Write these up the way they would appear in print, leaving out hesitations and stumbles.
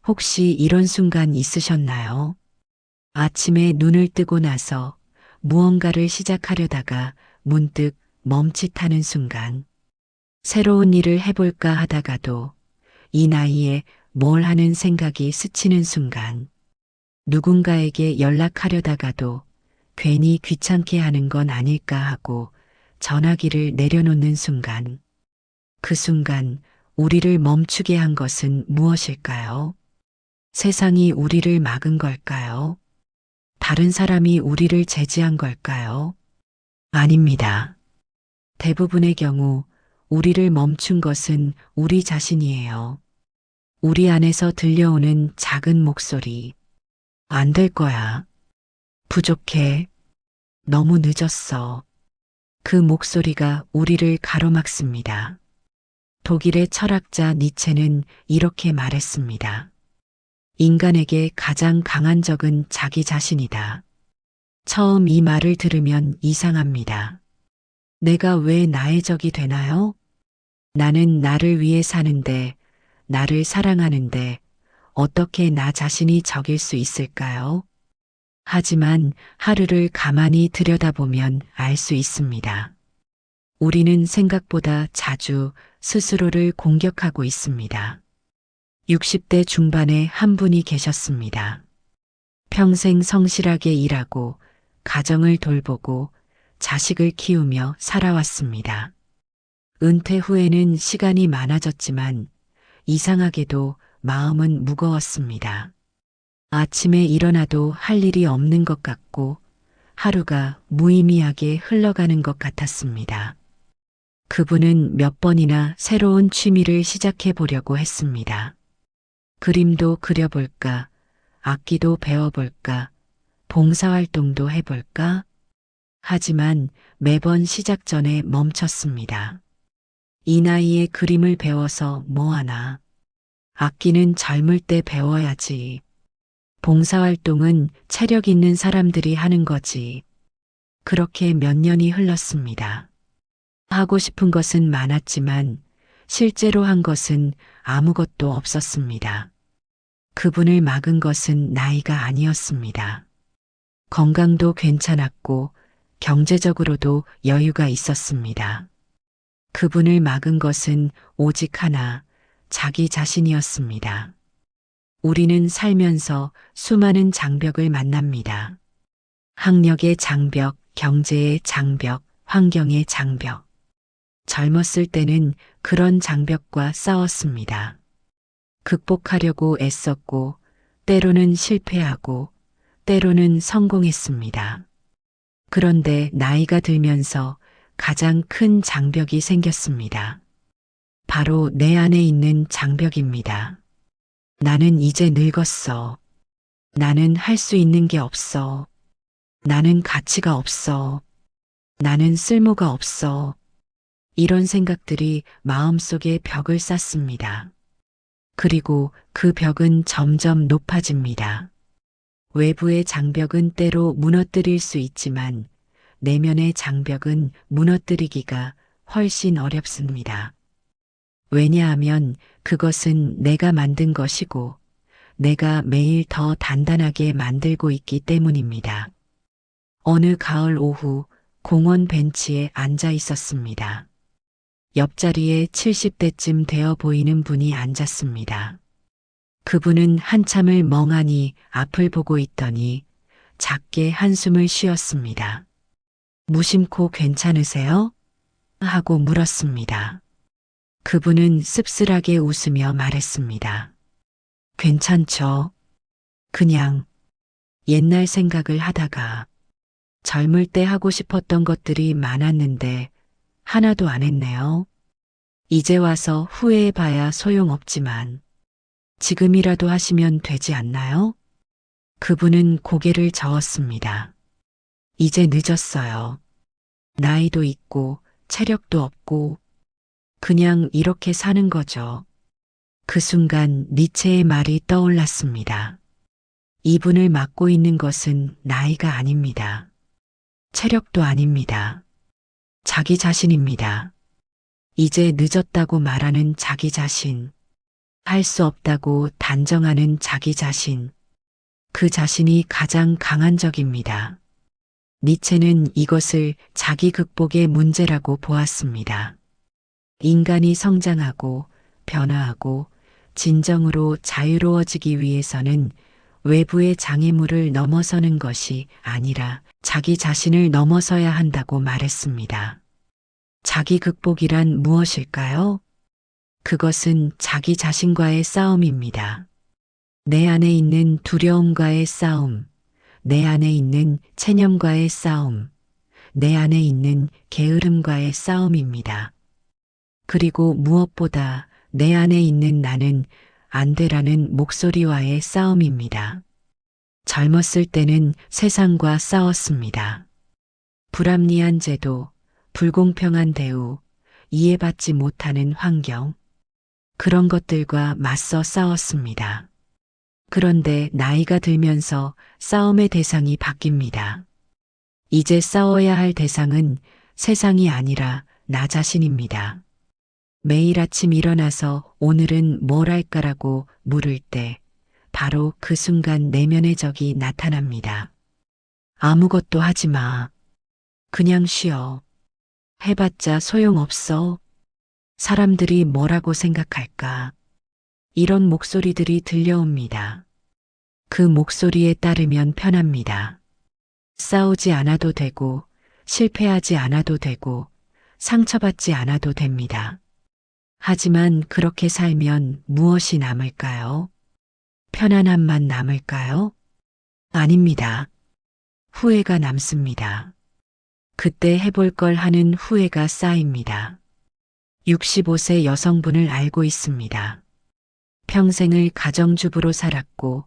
혹시 이런 순간 있으셨나요? 아침에 눈을 뜨고 나서 무언가를 시작하려다가 문득 멈칫하는 순간, 새로운 일을 해볼까 하다가도 이 나이에 뭘 하는 생각이 스치는 순간, 누군가에게 연락하려다가도 괜히 귀찮게 하는 건 아닐까 하고 전화기를 내려놓는 순간, 그 순간 우리를 멈추게 한 것은 무엇일까요? 세상이 우리를 막은 걸까요? 다른 사람이 우리를 제지한 걸까요? 아닙니다. 대부분의 경우 우리를 멈춘 것은 우리 자신이에요. 우리 안에서 들려오는 작은 목소리. 안 될 거야. 부족해. 너무 늦었어. 그 목소리가 우리를 가로막습니다. 독일의 철학자 니체는 이렇게 말했습니다. 인간에게 가장 강한 적은 자기 자신이다. 처음 이 말을 들으면 이상합니다. 내가 왜 나의 적이 되나요? 나는 나를 위해 사는데, 나를 사랑하는데, 어떻게 나 자신이 적일 수 있을까요? 하지만 하루를 가만히 들여다보면 알 수 있습니다. 우리는 생각보다 자주 스스로를 공격하고 있습니다. 60대 중반에 한 분이 계셨습니다. 평생 성실하게 일하고 가정을 돌보고 자식을 키우며 살아왔습니다. 은퇴 후에는 시간이 많아졌지만 이상하게도 마음은 무거웠습니다. 아침에 일어나도 할 일이 없는 것 같고 하루가 무의미하게 흘러가는 것 같았습니다. 그분은 몇 번이나 새로운 취미를 시작해 보려고 했습니다. 그림도 그려볼까, 악기도 배워볼까, 봉사활동도 해볼까? 하지만 매번 시작 전에 멈췄습니다. 이 나이에 그림을 배워서 뭐하나? 악기는 젊을 때 배워야지. 봉사활동은 체력 있는 사람들이 하는 거지. 그렇게 몇 년이 흘렀습니다. 하고 싶은 것은 많았지만 실제로 한 것은 아무것도 없었습니다. 그분을 막은 것은 나이가 아니었습니다. 건강도 괜찮았고 경제적으로도 여유가 있었습니다. 그분을 막은 것은 오직 하나, 자기 자신이었습니다. 우리는 살면서 수많은 장벽을 만납니다. 학력의 장벽, 경제의 장벽, 환경의 장벽. 젊었을 때는 그런 장벽과 싸웠습니다. 극복하려고 애썼고, 때로는 실패하고, 때로는 성공했습니다. 그런데 나이가 들면서 가장 큰 장벽이 생겼습니다. 바로 내 안에 있는 장벽입니다. 나는 이제 늙었어. 나는 할 수 있는 게 없어. 나는 가치가 없어. 나는 쓸모가 없어. 이런 생각들이 마음속에 벽을 쌓습니다. 그리고 그 벽은 점점 높아집니다. 외부의 장벽은 때로 무너뜨릴 수 있지만 내면의 장벽은 무너뜨리기가 훨씬 어렵습니다. 왜냐하면 그것은 내가 만든 것이고 내가 매일 더 단단하게 만들고 있기 때문입니다. 어느 가을 오후 공원 벤치에 앉아 있었습니다. 옆자리에 70대쯤 되어 보이는 분이 앉았습니다. 그분은 한참을 멍하니 앞을 보고 있더니 작게 한숨을 쉬었습니다. 무심코 괜찮으세요? 하고 물었습니다. 그분은 씁쓸하게 웃으며 말했습니다. 괜찮죠. 그냥 옛날 생각을 하다가 젊을 때 하고 싶었던 것들이 많았는데 하나도 안 했네요. 이제 와서 후회해봐야 소용없지만 지금이라도 하시면 되지 않나요? 그분은 고개를 저었습니다. 이제 늦었어요. 나이도 있고 체력도 없고 그냥 이렇게 사는 거죠. 그 순간 니체의 말이 떠올랐습니다. 이분을 막고 있는 것은 나이가 아닙니다. 체력도 아닙니다. 자기 자신입니다. 이제 늦었다고 말하는 자기 자신. 할 수 없다고 단정하는 자기 자신. 그 자신이 가장 강한 적입니다. 니체는 이것을 자기 극복의 문제라고 보았습니다. 인간이 성장하고 변화하고 진정으로 자유로워지기 위해서는 외부의 장애물을 넘어서는 것이 아니라 자기 자신을 넘어서야 한다고 말했습니다. 자기 극복이란 무엇일까요? 그것은 자기 자신과의 싸움입니다. 내 안에 있는 두려움과의 싸움, 내 안에 있는 체념과의 싸움, 내 안에 있는 게으름과의 싸움입니다. 그리고 무엇보다 내 안에 있는 나는 안 되라는 목소리와의 싸움입니다. 젊었을 때는 세상과 싸웠습니다. 불합리한 제도, 불공평한 대우, 이해받지 못하는 환경, 그런 것들과 맞서 싸웠습니다. 그런데 나이가 들면서 싸움의 대상이 바뀝니다. 이제 싸워야 할 대상은 세상이 아니라 나 자신입니다. 매일 아침 일어나서 오늘은 뭘 할까라고 물을 때 바로 그 순간 내면의 적이 나타납니다. 아무것도 하지 마. 그냥 쉬어. 해봤자 소용없어. 사람들이 뭐라고 생각할까? 이런 목소리들이 들려옵니다. 그 목소리에 따르면 편합니다. 싸우지 않아도 되고, 실패하지 않아도 되고, 상처받지 않아도 됩니다. 하지만 그렇게 살면 무엇이 남을까요? 편안함만 남을까요? 아닙니다. 후회가 남습니다. 그때 해볼 걸 하는 후회가 쌓입니다. 65세 여성분을 알고 있습니다. 평생을 가정주부로 살았고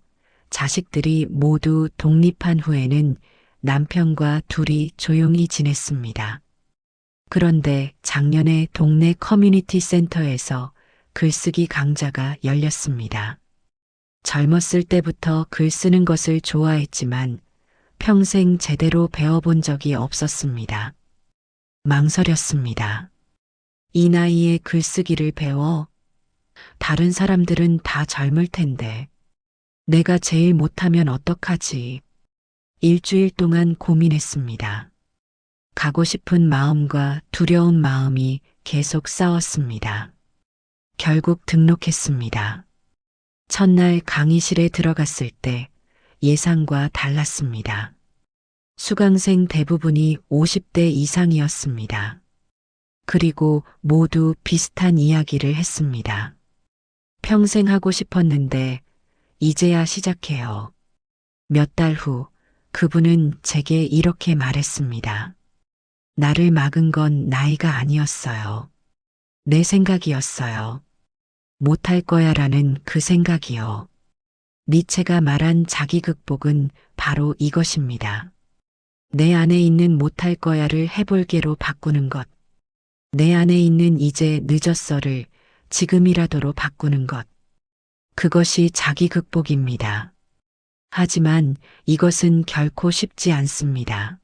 자식들이 모두 독립한 후에는 남편과 둘이 조용히 지냈습니다. 그런데 작년에 동네 커뮤니티 센터에서 글쓰기 강좌가 열렸습니다. 젊었을 때부터 글 쓰는 것을 좋아했지만 평생 제대로 배워본 적이 없었습니다. 망설였습니다. 이 나이에 글쓰기를 배워? 다른 사람들은 다 젊을 텐데. 내가 제일 못하면 어떡하지? 일주일 동안 고민했습니다. 가고 싶은 마음과 두려운 마음이 계속 싸웠습니다. 결국 등록했습니다. 첫날 강의실에 들어갔을 때 예상과 달랐습니다. 수강생 대부분이 50대 이상이었습니다. 그리고 모두 비슷한 이야기를 했습니다. 평생 하고 싶었는데 이제야 시작해요. 몇 달 후 그분은 제게 이렇게 말했습니다. 나를 막은 건 나이가 아니었어요. 내 생각이었어요. 못할 거야라는 그 생각이요. 니체가 말한 자기 극복은 바로 이것입니다. 내 안에 있는 못할 거야를 해볼게로 바꾸는 것. 내 안에 있는 이제 늦었어를 지금이라도로 바꾸는 것. 그것이 자기 극복입니다. 하지만 이것은 결코 쉽지 않습니다.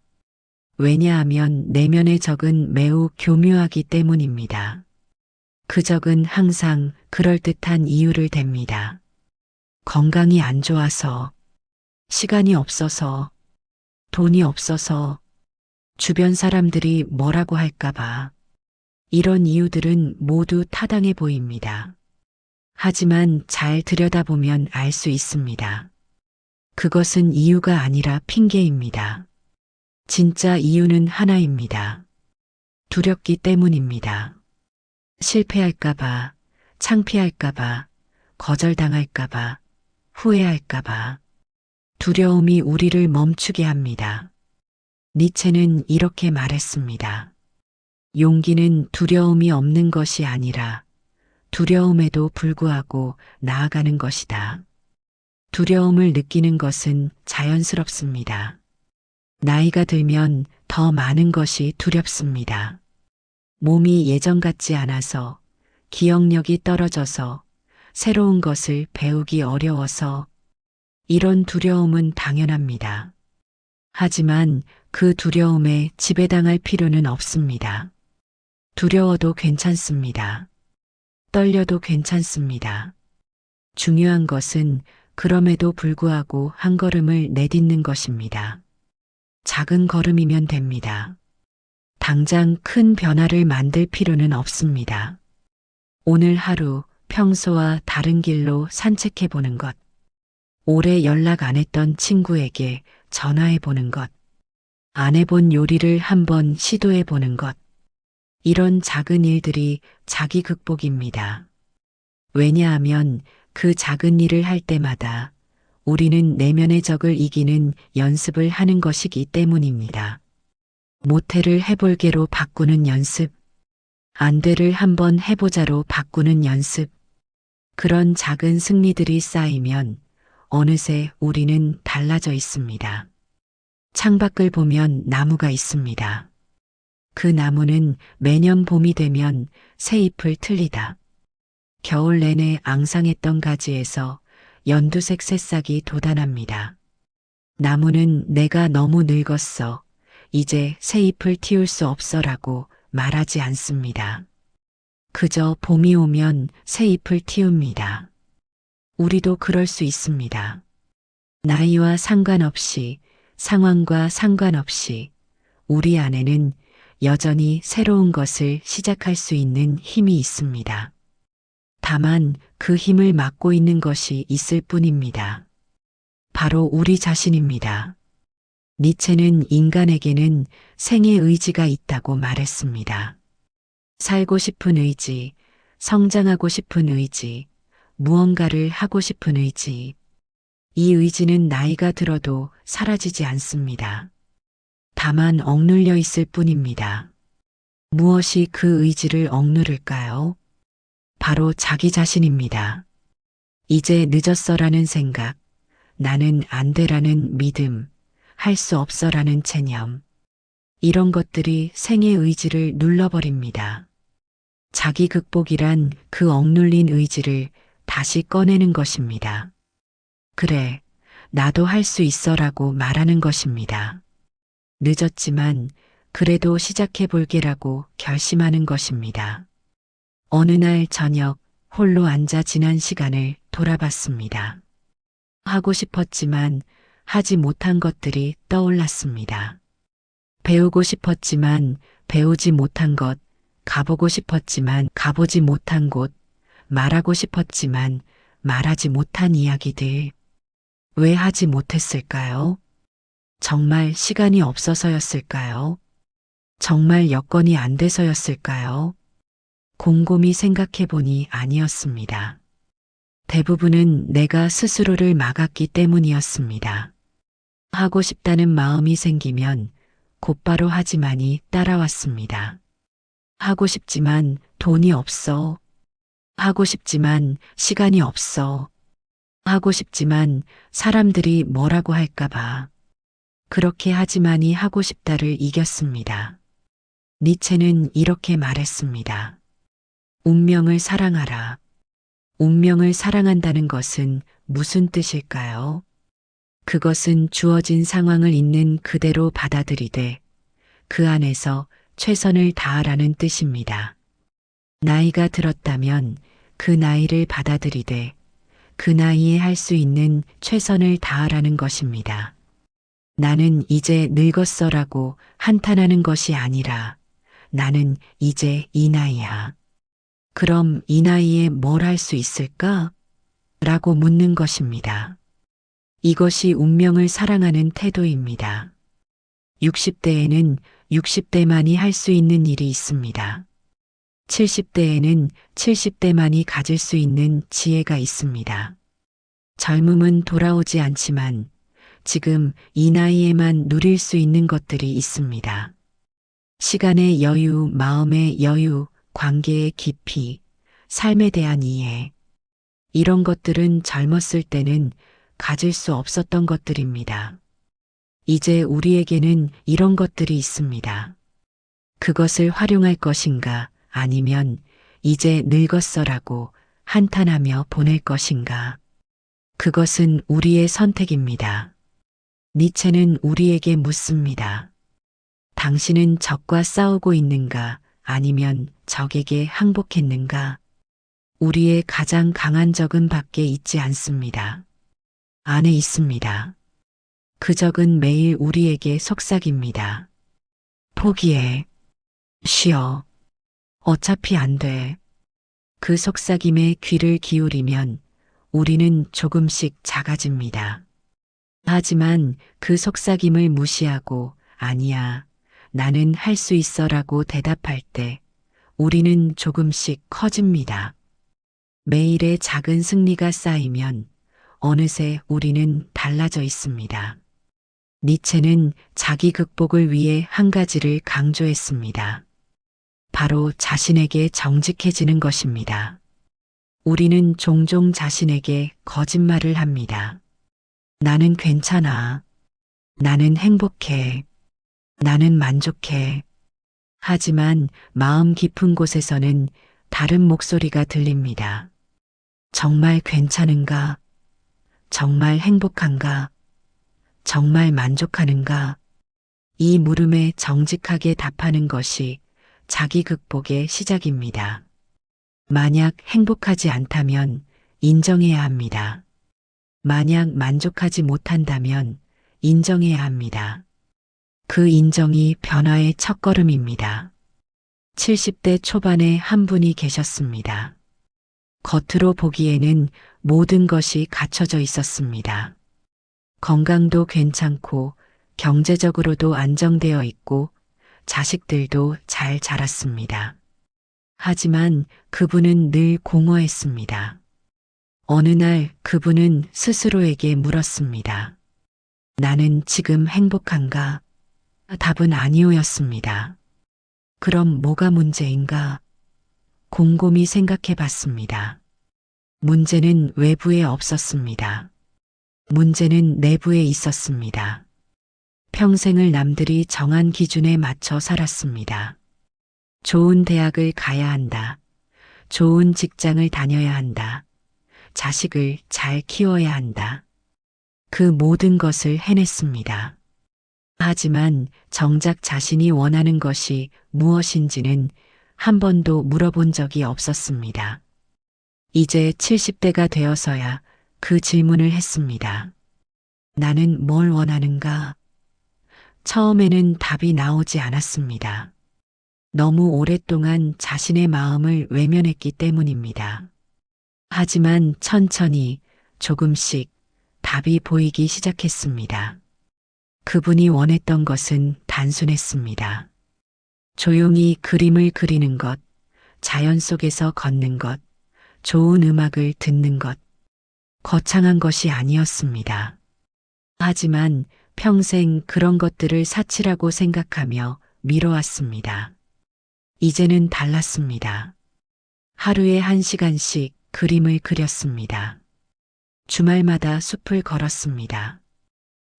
왜냐하면 내면의 적은 매우 교묘하기 때문입니다. 그 적은 항상 그럴듯한 이유를 댑니다. 건강이 안 좋아서, 시간이 없어서, 돈이 없어서, 주변 사람들이 뭐라고 할까봐. 이런 이유들은 모두 타당해 보입니다. 하지만 잘 들여다보면 알 수 있습니다. 그것은 이유가 아니라 핑계입니다. 진짜 이유는 하나입니다. 두렵기 때문입니다. 실패할까봐, 창피할까봐, 거절당할까봐, 후회할까봐. 두려움이 우리를 멈추게 합니다. 니체는 이렇게 말했습니다. 용기는 두려움이 없는 것이 아니라 두려움에도 불구하고 나아가는 것이다. 두려움을 느끼는 것은 자연스럽습니다. 나이가 들면 더 많은 것이 두렵습니다. 몸이 예전 같지 않아서, 기억력이 떨어져서, 새로운 것을 배우기 어려워서, 이런 두려움은 당연합니다. 하지만 그 두려움에 지배당할 필요는 없습니다. 두려워도 괜찮습니다. 떨려도 괜찮습니다. 중요한 것은 그럼에도 불구하고 한 걸음을 내딛는 것입니다. 작은 걸음이면 됩니다. 당장 큰 변화를 만들 필요는 없습니다. 오늘 하루 평소와 다른 길로 산책해 보는 것. 오래 연락 안 했던 친구에게 전화해 보는 것. 안 해본 요리를 한번 시도해 보는 것. 이런 작은 일들이 자기 극복입니다. 왜냐하면 그 작은 일을 할 때마다 우리는 내면의 적을 이기는 연습을 하는 것이기 때문입니다. 못해를 해볼게로 바꾸는 연습, 안 돼를 한번 해보자로 바꾸는 연습. 그런 작은 승리들이 쌓이면 어느새 우리는 달라져 있습니다. 창밖을 보면 나무가 있습니다. 그 나무는 매년 봄이 되면 새 잎을 틀리다. 겨울 내내 앙상했던 가지에서 연두색 새싹이 돋아납니다. 나무는 내가 너무 늙었어. 이제 새 잎을 틔울 수 없어라고 말하지 않습니다. 그저 봄이 오면 새 잎을 틔웁니다. 우리도 그럴 수 있습니다. 나이와 상관없이, 상황과 상관없이 우리 안에는 여전히 새로운 것을 시작할 수 있는 힘이 있습니다. 다만 그 힘을 막고 있는 것이 있을 뿐입니다. 바로 우리 자신입니다. 니체는 인간에게는 생의 의지가 있다고 말했습니다. 살고 싶은 의지, 성장하고 싶은 의지, 무언가를 하고 싶은 의지. 이 의지는 나이가 들어도 사라지지 않습니다. 다만 억눌려 있을 뿐입니다. 무엇이 그 의지를 억누를까요? 바로 자기 자신입니다. 이제 늦었어라는 생각, 나는 안 돼라는 믿음, 할 수 없어라는 체념. 이런 것들이 생의 의지를 눌러버립니다. 자기 극복이란 그 억눌린 의지를 다시 꺼내는 것입니다. 그래, 나도 할 수 있어라고 말하는 것입니다. 늦었지만 그래도 시작해 볼게라고 결심하는 것입니다. 어느 날 저녁 홀로 앉아 지난 시간을 돌아봤습니다. 하고 싶었지만 하지 못한 것들이 떠올랐습니다. 배우고 싶었지만 배우지 못한 것, 가보고 싶었지만 가보지 못한 곳, 말하고 싶었지만 말하지 못한 이야기들. 왜 하지 못했을까요? 정말 시간이 없어서였을까요? 정말 여건이 안 돼서였을까요? 곰곰이 생각해 보니 아니었습니다. 대부분은 내가 스스로를 막았기 때문이었습니다. 하고 싶다는 마음이 생기면 곧바로 하지만이 따라왔습니다. 하고 싶지만 돈이 없어. 하고 싶지만 시간이 없어. 하고 싶지만 사람들이 뭐라고 할까봐. 그렇게 하지만이 하고 싶다를 이겼습니다. 니체는 이렇게 말했습니다. 운명을 사랑하라. 운명을 사랑한다는 것은 무슨 뜻일까요? 그것은 주어진 상황을 있는 그대로 받아들이되 그 안에서 최선을 다하라는 뜻입니다. 나이가 들었다면 그 나이를 받아들이되 그 나이에 할 수 있는 최선을 다하라는 것입니다. 나는 이제 늙었어라고 한탄하는 것이 아니라 나는 이제 이 나이야. 그럼 이 나이에 뭘 할 수 있을까? 라고 묻는 것입니다. 이것이 운명을 사랑하는 태도입니다. 60대에는 60대만이 할 수 있는 일이 있습니다. 70대에는 70대만이 가질 수 있는 지혜가 있습니다. 젊음은 돌아오지 않지만 지금 이 나이에만 누릴 수 있는 것들이 있습니다. 시간의 여유, 마음의 여유, 관계의 깊이, 삶에 대한 이해. 이런 것들은 젊었을 때는 가질 수 없었던 것들입니다. 이제 우리에게는 이런 것들이 있습니다. 그것을 활용할 것인가 아니면 이제 늙었어라고 한탄하며 보낼 것인가. 그것은 우리의 선택입니다. 니체는 우리에게 묻습니다. 당신은 적과 싸우고 있는가 아니면 적에게 항복했는가? 우리의 가장 강한 적은 밖에 있지 않습니다. 안에 있습니다. 그 적은 매일 우리에게 속삭입니다. 포기해. 쉬어. 어차피 안 돼. 그 속삭임에 귀를 기울이면 우리는 조금씩 작아집니다. 하지만 그 속삭임을 무시하고 아니야, 나는 할 수 있어라고 대답할 때 우리는 조금씩 커집니다. 매일의 작은 승리가 쌓이면 어느새 우리는 달라져 있습니다. 니체는 자기 극복을 위해 한 가지를 강조했습니다. 바로 자신에게 정직해지는 것입니다. 우리는 종종 자신에게 거짓말을 합니다. 나는 괜찮아. 나는 행복해. 나는 만족해. 하지만 마음 깊은 곳에서는 다른 목소리가 들립니다. 정말 괜찮은가? 정말 행복한가? 정말 만족하는가? 이 물음에 정직하게 답하는 것이 자기 극복의 시작입니다. 만약 행복하지 않다면 인정해야 합니다. 만약 만족하지 못한다면 인정해야 합니다. 그 인정이 변화의 첫걸음입니다. 70대 초반에 한 분이 계셨습니다. 겉으로 보기에는 모든 것이 갖춰져 있었습니다. 건강도 괜찮고 경제적으로도 안정되어 있고 자식들도 잘 자랐습니다. 하지만 그분은 늘 공허했습니다. 어느 날 그분은 스스로에게 물었습니다. 나는 지금 행복한가? 답은 아니오였습니다. 그럼 뭐가 문제인가? 곰곰이 생각해 봤습니다. 문제는 외부에 없었습니다. 문제는 내부에 있었습니다. 평생을 남들이 정한 기준에 맞춰 살았습니다. 좋은 대학을 가야 한다. 좋은 직장을 다녀야 한다. 자식을 잘 키워야 한다. 그 모든 것을 해냈습니다. 하지만 정작 자신이 원하는 것이 무엇인지는 한 번도 물어본 적이 없었습니다. 이제 70대가 되어서야 그 질문을 했습니다. 나는 뭘 원하는가? 처음에는 답이 나오지 않았습니다. 너무 오랫동안 자신의 마음을 외면했기 때문입니다. 하지만 천천히 조금씩 답이 보이기 시작했습니다. 그분이 원했던 것은 단순했습니다. 조용히 그림을 그리는 것, 자연 속에서 걷는 것, 좋은 음악을 듣는 것, 거창한 것이 아니었습니다. 하지만 평생 그런 것들을 사치라고 생각하며 미뤄왔습니다. 이제는 달랐습니다. 하루에 1시간씩 그림을 그렸습니다. 주말마다 숲을 걸었습니다.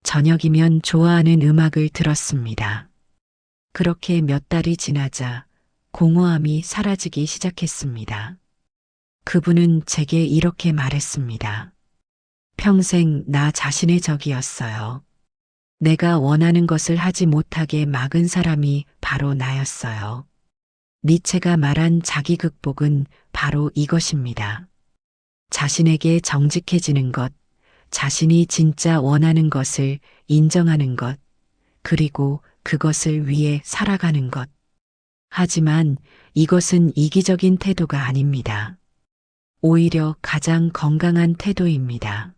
저녁이면 좋아하는 음악을 들었습니다. 그렇게 몇 달이 지나자 공허함이 사라지기 시작했습니다. 그분은 제게 이렇게 말했습니다. 평생 나 자신의 적이었어요. 내가 원하는 것을 하지 못하게 막은 사람이 바로 나였어요. 니체가 말한 자기 극복은 바로 이것입니다. 자신에게 정직해지는 것, 자신이 진짜 원하는 것을 인정하는 것, 그리고 그것을 위해 살아가는 것. 하지만 이것은 이기적인 태도가 아닙니다. 오히려 가장 건강한 태도입니다.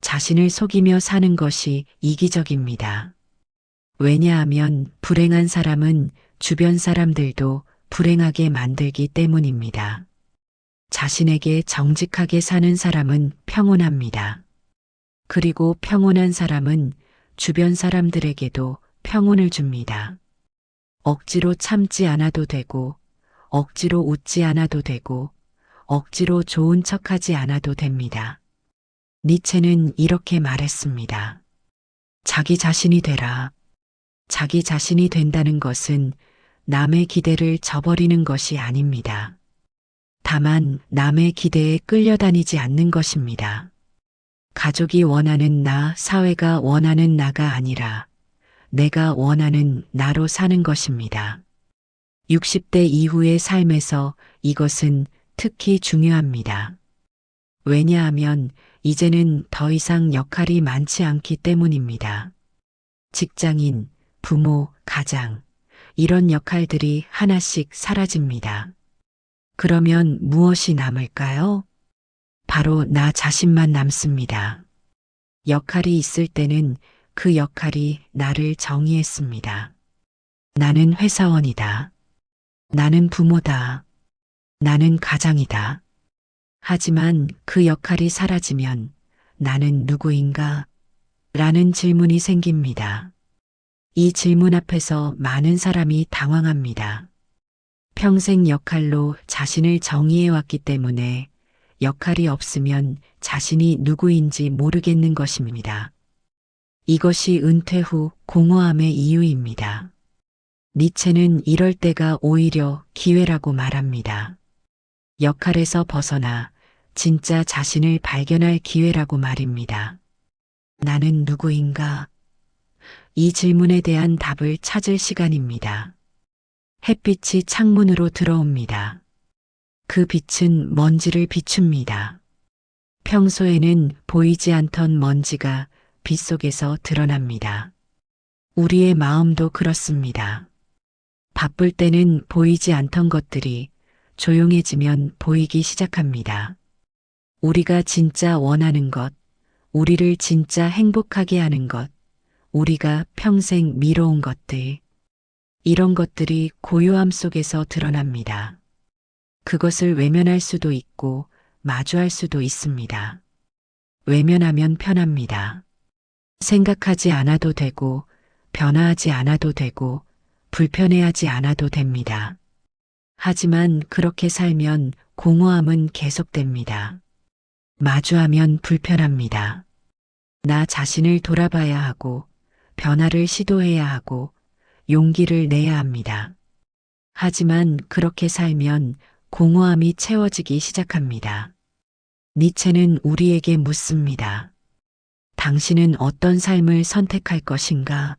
자신을 속이며 사는 것이 이기적입니다. 왜냐하면 불행한 사람은 주변 사람들도 불행하게 만들기 때문입니다. 자신에게 정직하게 사는 사람은 평온합니다. 그리고 평온한 사람은 주변 사람들에게도 평온을 줍니다. 억지로 참지 않아도 되고, 억지로 웃지 않아도 되고, 억지로 좋은 척하지 않아도 됩니다. 니체는 이렇게 말했습니다. 자기 자신이 되라. 자기 자신이 된다는 것은 남의 기대를 저버리는 것이 아닙니다. 다만 남의 기대에 끌려다니지 않는 것입니다. 가족이 원하는 나, 사회가 원하는 나가 아니라 내가 원하는 나로 사는 것입니다. 60대 이후의 삶에서 이것은 특히 중요합니다. 왜냐하면 이제는 더 이상 역할이 많지 않기 때문입니다. 직장인, 부모, 가장, 이런 역할들이 하나씩 사라집니다. 그러면 무엇이 남을까요? 바로 나 자신만 남습니다. 역할이 있을 때는 그 역할이 나를 정의했습니다. 나는 회사원이다. 나는 부모다. 나는 가장이다. 하지만 그 역할이 사라지면 나는 누구인가? 라는 질문이 생깁니다. 이 질문 앞에서 많은 사람이 당황합니다. 평생 역할로 자신을 정의해왔기 때문에 역할이 없으면 자신이 누구인지 모르겠는 것입니다. 이것이 은퇴 후 공허함의 이유입니다. 니체는 이럴 때가 오히려 기회라고 말합니다. 역할에서 벗어나 진짜 자신을 발견할 기회라고 말입니다. 나는 누구인가? 이 질문에 대한 답을 찾을 시간입니다. 햇빛이 창문으로 들어옵니다. 그 빛은 먼지를 비춥니다. 평소에는 보이지 않던 먼지가 빛 속에서 드러납니다. 우리의 마음도 그렇습니다. 바쁠 때는 보이지 않던 것들이 조용해지면 보이기 시작합니다. 우리가 진짜 원하는 것, 우리를 진짜 행복하게 하는 것, 우리가 평생 미뤄온 것들, 이런 것들이 고요함 속에서 드러납니다. 그것을 외면할 수도 있고 마주할 수도 있습니다. 외면하면 편합니다. 생각하지 않아도 되고, 변화하지 않아도 되고, 불편해하지 않아도 됩니다. 하지만 그렇게 살면 공허함은 계속됩니다. 마주하면 불편합니다. 나 자신을 돌아봐야 하고, 변화를 시도해야 하고, 용기를 내야 합니다. 하지만 그렇게 살면 공허함이 채워지기 시작합니다. 니체는 우리에게 묻습니다. 당신은 어떤 삶을 선택할 것인가?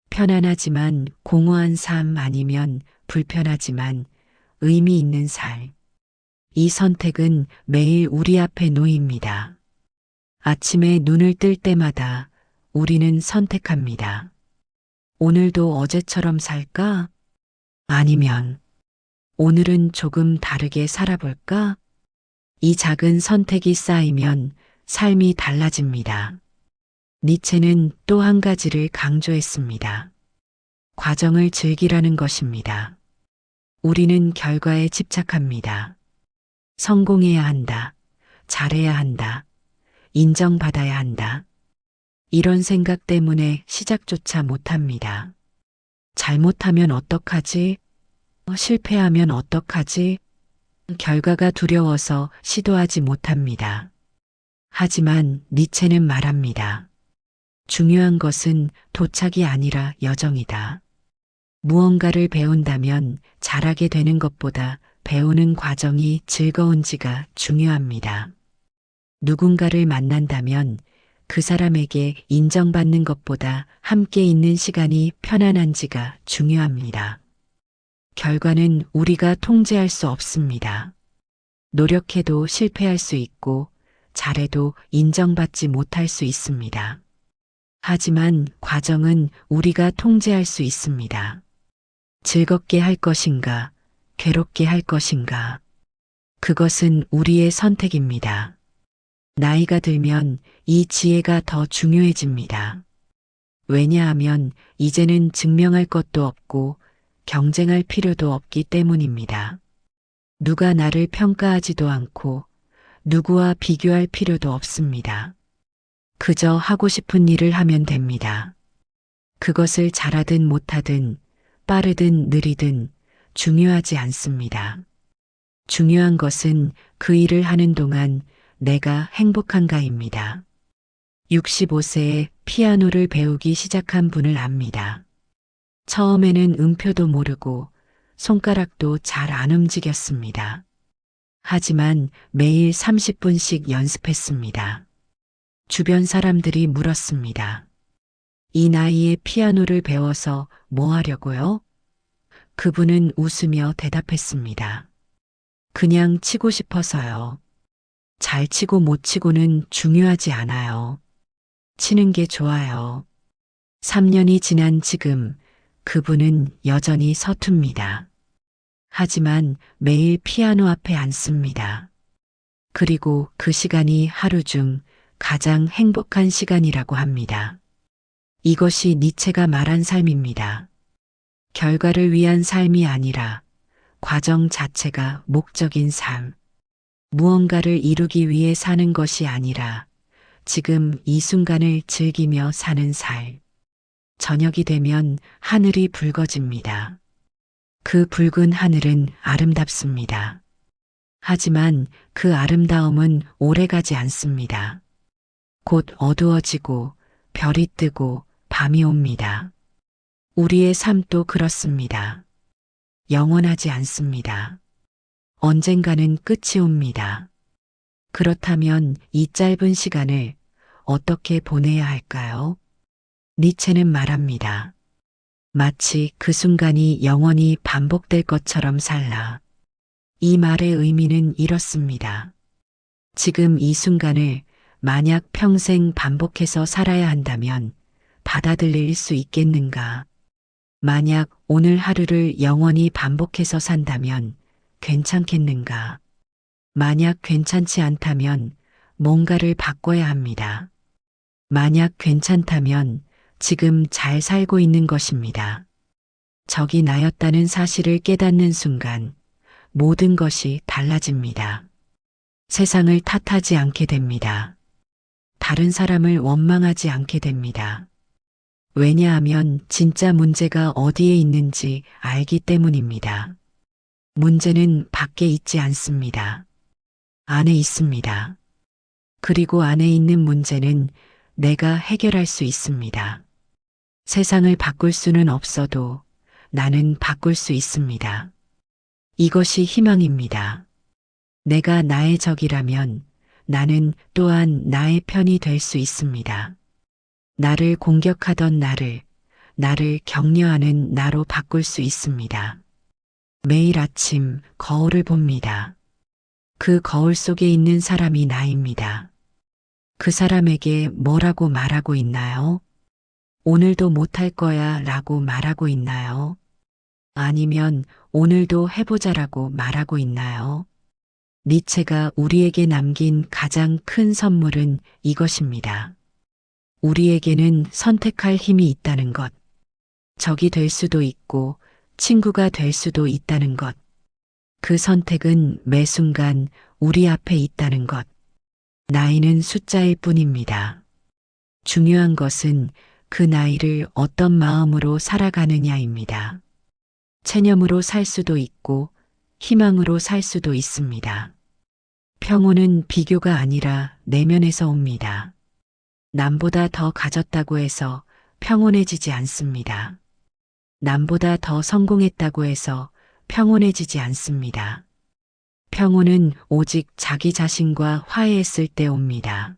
편안하지만 공허한 삶 아니면 불편하지만 의미 있는 삶. 이 선택은 매일 우리 앞에 놓입니다. 아침에 눈을 뜰 때마다 우리는 선택합니다. 오늘도 어제처럼 살까? 아니면 오늘은 조금 다르게 살아볼까? 이 작은 선택이 쌓이면 삶이 달라집니다. 니체는 또 한 가지를 강조했습니다. 과정을 즐기라는 것입니다. 우리는 결과에 집착합니다. 성공해야 한다. 잘해야 한다. 인정받아야 한다. 이런 생각 때문에 시작조차 못합니다. 잘못하면 어떡하지? 실패하면 어떡하지? 결과가 두려워서 시도하지 못합니다. 하지만 니체는 말합니다. 중요한 것은 도착이 아니라 여정이다. 무언가를 배운다면 잘하게 되는 것보다 배우는 과정이 즐거운지가 중요합니다. 누군가를 만난다면 그 사람에게 인정받는 것보다 함께 있는 시간이 편안한지가 중요합니다. 결과는 우리가 통제할 수 없습니다. 노력해도 실패할 수 있고 잘해도 인정받지 못할 수 있습니다. 하지만 과정은 우리가 통제할 수 있습니다. 즐겁게 할 것인가, 괴롭게 할 것인가. 그것은 우리의 선택입니다. 나이가 들면 이 지혜가 더 중요해집니다. 왜냐하면 이제는 증명할 것도 없고 경쟁할 필요도 없기 때문입니다. 누가 나를 평가하지도 않고 누구와 비교할 필요도 없습니다. 그저 하고 싶은 일을 하면 됩니다. 그것을 잘하든 못하든 빠르든 느리든 중요하지 않습니다. 중요한 것은 그 일을 하는 동안 내가 행복한가입니다. 65세에 피아노를 배우기 시작한 분을 압니다. 처음에는 음표도 모르고 손가락도 잘 안 움직였습니다. 하지만 매일 30분씩 연습했습니다. 주변 사람들이 물었습니다. 이 나이에 피아노를 배워서 뭐 하려고요? 그분은 웃으며 대답했습니다. 그냥 치고 싶어서요. 잘 치고 못 치고는 중요하지 않아요. 치는 게 좋아요. 3년이 지난 지금 그분은 여전히 서툽니다. 하지만 매일 피아노 앞에 앉습니다. 그리고 그 시간이 하루 중 가장 행복한 시간이라고 합니다. 이것이 니체가 말한 삶입니다. 결과를 위한 삶이 아니라 과정 자체가 목적인 삶. 무언가를 이루기 위해 사는 것이 아니라 지금 이 순간을 즐기며 사는 삶. 저녁이 되면 하늘이 붉어집니다. 그 붉은 하늘은 아름답습니다. 하지만 그 아름다움은 오래가지 않습니다. 곧 어두워지고 별이 뜨고 밤이 옵니다. 우리의 삶도 그렇습니다. 영원하지 않습니다. 언젠가는 끝이 옵니다. 그렇다면 이 짧은 시간을 어떻게 보내야 할까요? 니체는 말합니다. 마치 그 순간이 영원히 반복될 것처럼 살라. 이 말의 의미는 이렇습니다. 지금 이 순간을 만약 평생 반복해서 살아야 한다면 받아들일 수 있겠는가? 만약 오늘 하루를 영원히 반복해서 산다면 괜찮겠는가? 만약 괜찮지 않다면 뭔가를 바꿔야 합니다. 만약 괜찮다면 지금 잘 살고 있는 것입니다. 적이 나였다는 사실을 깨닫는 순간 모든 것이 달라집니다. 세상을 탓하지 않게 됩니다. 다른 사람을 원망하지 않게 됩니다. 왜냐하면 진짜 문제가 어디에 있는지 알기 때문입니다. 문제는 밖에 있지 않습니다. 안에 있습니다. 그리고 안에 있는 문제는 내가 해결할 수 있습니다. 세상을 바꿀 수는 없어도 나는 바꿀 수 있습니다. 이것이 희망입니다. 내가 나의 적이라면 나는 또한 나의 편이 될 수 있습니다. 나를 공격하던 나를 격려하는 나로 바꿀 수 있습니다. 매일 아침 거울을 봅니다. 그 거울 속에 있는 사람이 나입니다. 그 사람에게 뭐라고 말하고 있나요? 오늘도 못할 거야 라고 말하고 있나요? 아니면 오늘도 해보자라고 말하고 있나요? 니체가 우리에게 남긴 가장 큰 선물은 이것입니다. 우리에게는 선택할 힘이 있다는 것. 적이 될 수도 있고 친구가 될 수도 있다는 것. 그 선택은 매 순간 우리 앞에 있다는 것. 나이는 숫자일 뿐입니다. 중요한 것은 그 나이를 어떤 마음으로 살아가느냐입니다. 체념으로 살 수도 있고 희망으로 살 수도 있습니다. 평온은 비교가 아니라 내면에서 옵니다. 남보다 더 가졌다고 해서 평온해지지 않습니다. 남보다 더 성공했다고 해서 평온해지지 않습니다. 평온은 오직 자기 자신과 화해했을 때 옵니다.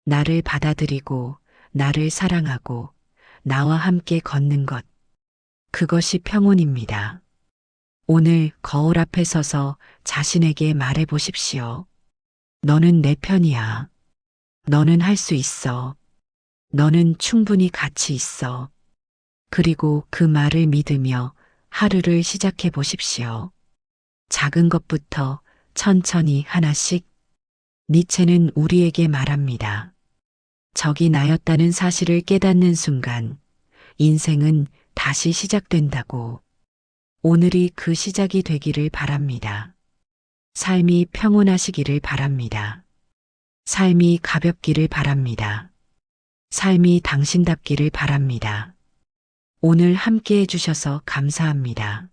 나를 받아들이고 나를 사랑하고 나와 함께 걷는 것. 그것이 평온입니다. 오늘 거울 앞에 서서 자신에게 말해 보십시오. 너는 내 편이야. 너는 할 수 있어. 너는 충분히 가치 있어. 그리고 그 말을 믿으며 하루를 시작해 보십시오. 작은 것부터 천천히 하나씩. 니체는 우리에게 말합니다. 적이 나였다는 사실을 깨닫는 순간 인생은 다시 시작된다고. 오늘이 그 시작이 되기를 바랍니다. 삶이 평온하시기를 바랍니다. 삶이 가볍기를 바랍니다. 삶이 당신답기를 바랍니다. 오늘 함께 해주셔서 감사합니다.